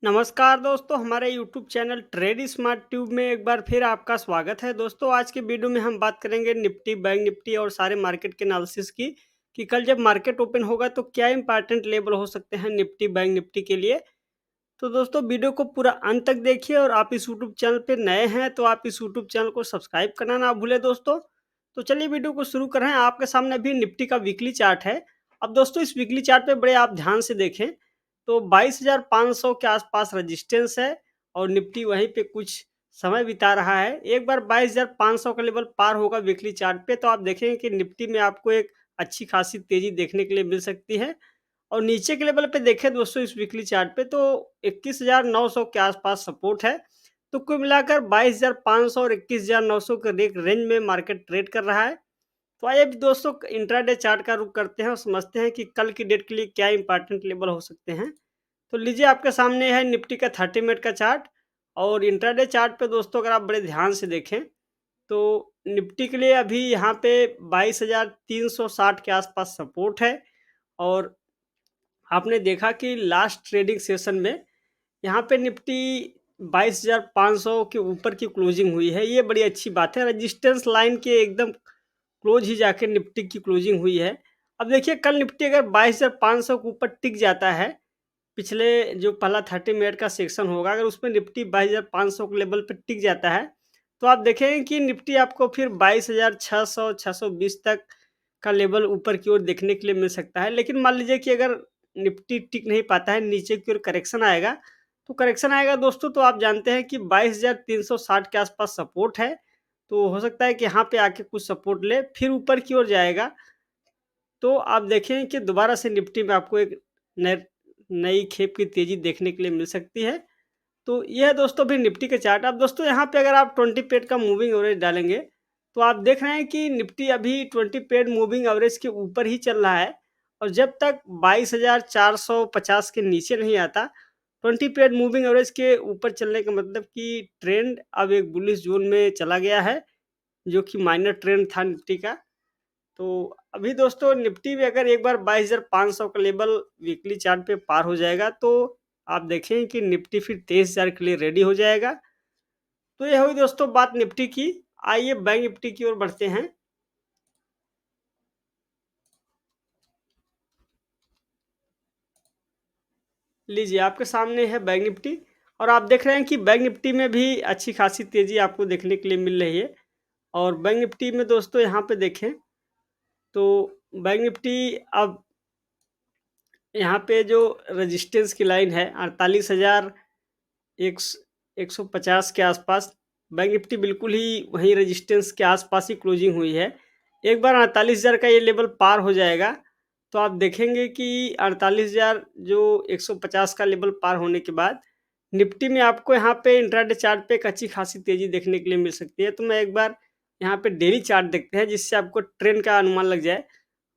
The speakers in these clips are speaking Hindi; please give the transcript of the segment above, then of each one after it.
नमस्कार दोस्तों, हमारे YouTube channel trade smart tube में एक बार फिर आपका स्वागत है। दोस्तों, आज के वीडियो में हम बात करेंगे निफ्टी, बैंक निफ्टी और सारे मार्केट के एनालिसिस की कि कल जब मार्केट ओपन होगा तो क्या इंपॉर्टेंट लेवल हो सकते हैं निफ्टी, बैंक निफ्टी के लिए। तो दोस्तों, वीडियो को पूरा अंत तक देखिए और आप इस यूट्यूब चैनल पे नए हैं तो आप इस यूट्यूब चैनल को सब्सक्राइब करना ना भूलें दोस्तों। तो चलिए वीडियो को शुरू कर रहे हैं। आपके सामने अभी निफ्टी का वीकली चार्ट है। अब दोस्तों, इस वीकली चार्ट पे बड़े आप ध्यान से देखें तो 22,500 के आसपास रेजिस्टेंस है और निफ्टी वहीं पे कुछ समय बिता रहा है। एक बार 22,500 का लेवल पार होगा वीकली चार्ट पे तो आप देखेंगे कि निफ्टी में आपको एक अच्छी खासी तेजी देखने के लिए मिल सकती है। और नीचे के लेवल पे देखें दोस्तों, इस वीकली चार्ट पे तो 21,900 के आसपास सपोर्ट है। तो कुल मिलाकर 22,500 और 21,900 के रेंज में मार्केट ट्रेड कर रहा है। तो आइए अब दोस्तों इंट्राडे चार्ट का रुख करते हैं और समझते हैं कि कल की डेट के लिए क्या इंपॉर्टेंट लेवल हो सकते हैं। तो लीजिए, आपके सामने है निफ्टी का 30 मिनट का चार्ट। और इंट्राडे चार्ट पे दोस्तों अगर आप बड़े ध्यान से देखें तो निफ्टी के लिए अभी यहाँ पे 22,360 के आसपास सपोर्ट है। और आपने देखा कि लास्ट ट्रेडिंग सेशन में यहाँ पे निफ्टी 22,500 के ऊपर की क्लोजिंग हुई है। ये बड़ी अच्छी बात है। रेजिस्टेंस लाइन के एकदम क्लोज ही जाके निफ्टी की क्लोजिंग हुई है। अब देखिए, कल निफ्टी अगर 22,500 के ऊपर टिक जाता है, पिछले जो पहला 30 मिनट का सेक्शन होगा, अगर उसमें निफ्टी 22,500 के लेवल पे टिक जाता है, तो आप देखेंगे कि निफ्टी आपको फिर 22,600 620 तक का लेवल ऊपर की ओर देखने के लिए मिल सकता है। लेकिन मान लीजिए कि अगर निफ्टी टिक नहीं पाता है, नीचे की ओर करेक्शन आएगा, तो करेक्शन आएगा दोस्तों तो आप जानते हैं कि 22,360 के आसपास सपोर्ट है। तो हो सकता है कि यहाँ पे आके कुछ सपोर्ट ले, फिर ऊपर की ओर जाएगा। तो आप देखें कि दोबारा से निफ्टी में आपको एक नए नई खेप की तेज़ी देखने के लिए मिल सकती है। तो ये है दोस्तों अभी निफ्टी के चार्ट। अब दोस्तों यहाँ पे अगर आप 20 पीरियड का मूविंग एवरेज डालेंगे, तो आप देख रहे हैं कि निफ्टी अभी 20 पीरियड मूविंग एवरेज के ऊपर ही चल रहा है। और जब तक 22,450 के नीचे नहीं आता, 20 पीरियड मूविंग एवरेज के ऊपर चलने का मतलब कि ट्रेंड अब एक बुलिश जोन में चला गया है, जो कि माइनर ट्रेंड था निफ्टी का। तो अभी दोस्तों निफ्टी में अगर एक बार 22,500 का लेवल वीकली चार्ट पे पार हो जाएगा तो आप देखें कि निफ्टी फिर 23,000 के लिए रेडी हो जाएगा। तो ये हुई दोस्तों बात निफ्टी की। आइए बैंक निफ्टी की ओर बढ़ते हैं। लीजिए, आपके सामने है बैंक निफ्टी और आप देख रहे हैं कि बैंक निफ्टी में भी अच्छी खासी तेज़ी आपको देखने के लिए मिल रही है। और बैंक निफ्टी में दोस्तों यहाँ पे देखें तो बैंक निफ्टी अब यहाँ पे जो रेजिस्टेंस की लाइन है 48,000 एक स 150 के आसपास, बैंक निफ्टी बिल्कुल ही वहीं रेजिस्टेंस के आसपास ही क्लोजिंग हुई है। एक बार 48,000 का ये लेवल पार हो जाएगा, तो आप देखेंगे कि 48,000 जो 150 का लेवल पार होने के बाद, निफ्टी में आपको यहाँ पे इंट्राडे चार्ट पे एक अच्छी खासी तेज़ी देखने के लिए मिल सकती है। तो मैं एक बार यहाँ पे डेली चार्ट देखते हैं, जिससे आपको ट्रेंड का अनुमान लग जाए।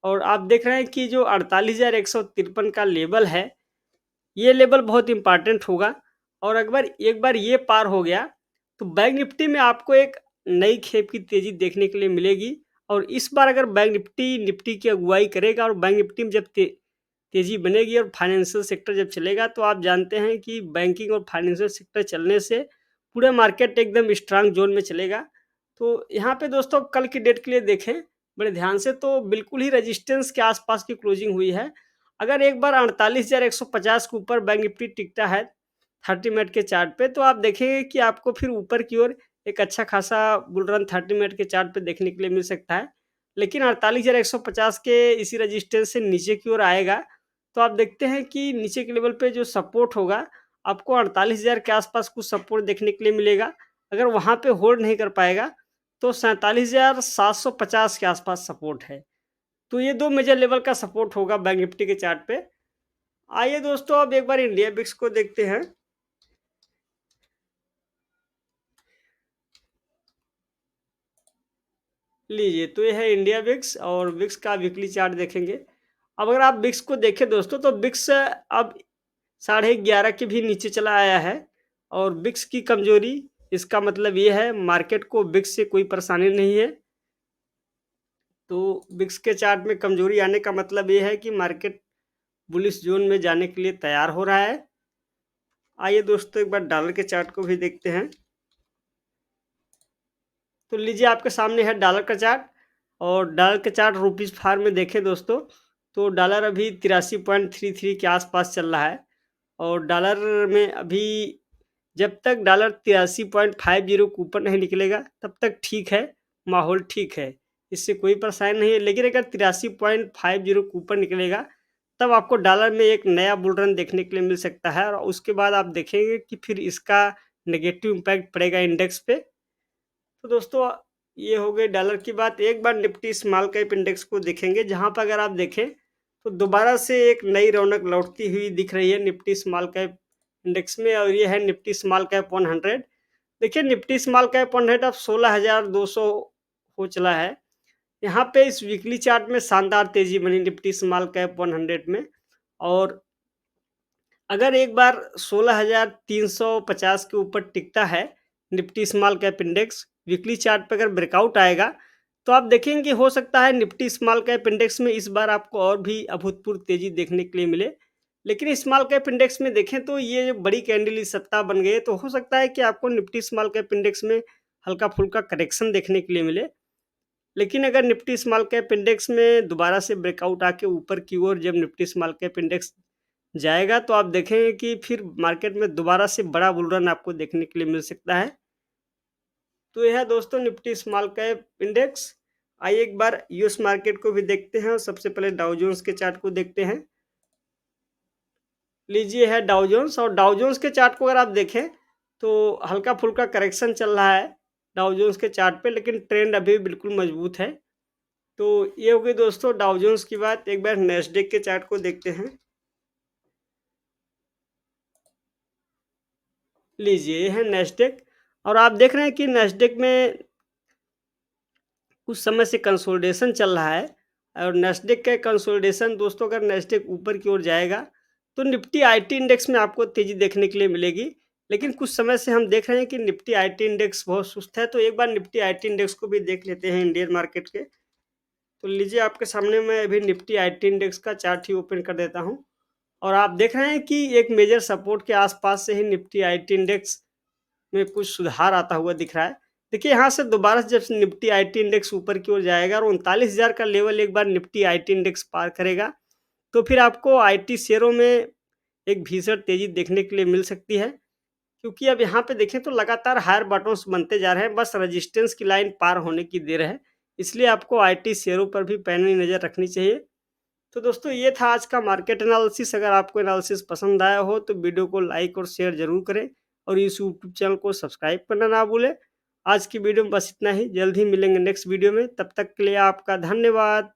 और आप देख रहे हैं कि जो 48,153 का लेवल है, ये लेवल बहुत इम्पोर्टेंट होगा। और अकबर एक बार ये पार हो गया तो बैंक निफ्टी में आपको एक नई खेप की तेज़ी देखने के लिए मिलेगी। और इस बार अगर बैंक निफ्टी निफ्टी की अगुवाई करेगा और बैंक निफ्टी में जब तेज़ी बनेगी और फाइनेंशियल सेक्टर जब चलेगा, तो आप जानते हैं कि बैंकिंग और फाइनेंशियल सेक्टर चलने से पूरा मार्केट एकदम स्ट्रांग जोन में चलेगा। तो यहाँ पे दोस्तों कल की डेट के लिए देखें बड़े ध्यान से, तो बिल्कुल ही रेजिस्टेंस के आसपास की क्लोजिंग हुई है। अगर एक बार 48,150 के ऊपर बैंक निफ्टी टिकता है 30 मिनट के चार्ट पे, तो आप देखेंगे कि आपको फिर ऊपर की ओर एक अच्छा खासा बुल रन 30 मिनट के चार्ट पे देखने के लिए मिल सकता है। लेकिन 48,150 के इसी रेजिस्टेंस से नीचे की ओर आएगा, तो आप देखते हैं कि नीचे के लेवल पे जो सपोर्ट होगा, आपको 48,000 के आसपास कुछ सपोर्ट देखने के लिए मिलेगा। अगर वहाँ पे होल्ड नहीं कर पाएगा, तो 47,750 के आसपास सपोर्ट है। तो ये 2 मेजर लेवल का सपोर्ट होगा बैंक निफ्टी के चार्ट पे। आइए दोस्तों अब एक बार इंडिया बिक्स को देखते हैं। लीजिए, तो ये है इंडिया बिक्स और बिक्स का वीकली चार्ट देखेंगे। अब अगर आप बिक्स को देखें दोस्तों, तो बिक्स अब 11:30 के भी नीचे चला आया है। और बिक्स की कमजोरी, इसका मतलब ये है मार्केट को बिक्स से कोई परेशानी नहीं है। तो बिक्स के चार्ट में कमजोरी आने का मतलब ये है कि मार्केट बुलिश जोन में जाने के लिए तैयार हो रहा है। आइए दोस्तों एक बार डॉलर के चार्ट को भी देखते हैं। तो लीजिए आपके सामने है डॉलर का चार्ट और डॉलर का चार्ट रुपीज़ फार में देखें दोस्तों, तो डॉलर अभी 83.33 के आसपास चल रहा है और डॉलर में अभी जब तक डॉलर 83.50 के ऊपर नहीं निकलेगा तब तक ठीक है, माहौल ठीक है, इससे कोई परेशानी नहीं है। लेकिन अगर 83.50 के ऊपर निकलेगा तब आपको डॉलर में एक नया बुल रन देखने के लिए मिल सकता है और उसके बाद आप देखेंगे कि फिर इसका नेगेटिव इम्पैक्ट पड़ेगा इंडेक्स पे। तो दोस्तों ये हो गई डॉलर की बात। एक बार निफ्टी स्मॉल कैप इंडेक्स को देखेंगे, जहां पर अगर आप देखें तो दोबारा से एक नई रौनक लौटती हुई दिख रही है निफ्टी स्मॉल कैप इंडेक्स में और ये है निफ्टी स्मॉल कैप 100। देखिए निफ्टी स्मॉल कैप 100 अब 16,200 हो चला है। यहाँ पे इस वीकली चार्ट में शानदार तेजी बनी निफ्टी स्मॉल कैप 100 में और अगर एक बार 16,350 के ऊपर टिकता है Nifty small cap index, weekly chart पे अगर ब्रेकआउट आएगा तो आप देखेंगे कि हो सकता है निफ्टी स्मॉल कैप इंडेक्स में इस बार आपको और भी अभूतपूर्व तेजी देखने के लिए मिले। लेकिन स्मॉल कैप इंडेक्स में देखें तो ये जो बड़ी कैंडल इस सप्ताह बन गई है, तो हो सकता है कि आपको निफ्टी स्मॉल कैप इंडेक्स में हल्का फुल्का करेक्शन देखने के लिए मिले। लेकिन अगर निफ्टी स्मॉल कैप इंडेक्स में दोबारा से ब्रेकआउट आके ऊपर की ओर जब निफ्टी स्मॉल कैप इंडेक्स जाएगा तो आप देखेंगे कि फिर मार्केट में दोबारा से बड़ा बुल रन आपको देखने के लिए मिल सकता है। तो यह है दोस्तों निफ्टी स्मॉल कैप इंडेक्स। आइए एक बार यूएस मार्केट को भी देखते हैं और सबसे पहले डाउ जोन्स के चार्ट को देखते हैं। लीजिए है डाउ जोन्स और डाउ जोन्स के चार्ट को अगर आप देखें तो हल्का फुल्का करेक्शन चल रहा है डाउ जोन्स के चार्ट पे, लेकिन ट्रेंड अभी भी बिल्कुल मजबूत है। तो ये हो गई दोस्तों डाउ जोन्स की बात। एक बार नेस्डेक के चार्ट को देखते हैं। लीजिए ये है नेस्डेक और आप देख रहे हैं कि नेस्डेक में कुछ समय से कंसोलिडेशन चल रहा है और नेस्डेक का कंसोलिडेशन दोस्तों अगर नेस्डेक ऊपर की ओर जाएगा तो निफ्टी आईटी इंडेक्स में आपको तेजी देखने के लिए मिलेगी। लेकिन कुछ समय से हम देख रहे हैं कि निफ्टी आईटी इंडेक्स बहुत सुस्त है, तो एक बार निफ्टी आईटी इंडेक्स को भी देख लेते हैं इंडियन मार्केट के। तो लीजिए आपके सामने मैं अभी निफ्टी आईटी इंडेक्स का चार्ट ही ओपन कर देता हूँ और आप देख रहे हैं कि एक मेजर सपोर्ट के आसपास से ही निफ्टी आईटी इंडेक्स में कुछ सुधार आता हुआ दिख रहा है। देखिए यहाँ से दोबारा से जब निफ्टी आईटी इंडेक्स ऊपर की ओर जाएगा और 39,000 का लेवल एक बार निफ्टी आईटी इंडेक्स पार करेगा तो फिर आपको आईटी शेयरों में एक भीषण तेजी देखने के लिए मिल सकती है। क्योंकि अब यहाँ पे देखें तो लगातार हायर बॉटम्स बनते जा रहे हैं, बस रेजिस्टेंस की लाइन पार होने की देर है। इसलिए आपको आईटी शेयरों पर भी पैनी नज़र रखनी चाहिए। तो दोस्तों ये था आज का मार्केट एनालिसिस। अगर आपको एनालिसिस पसंद आया हो तो वीडियो को लाइक और शेयर जरूर करें और इस यूट्यूब चैनल को सब्सक्राइब करना ना भूलें। आज की वीडियो में बस इतना ही, जल्द ही मिलेंगे नेक्स्ट वीडियो में। तब तक के लिए आपका धन्यवाद।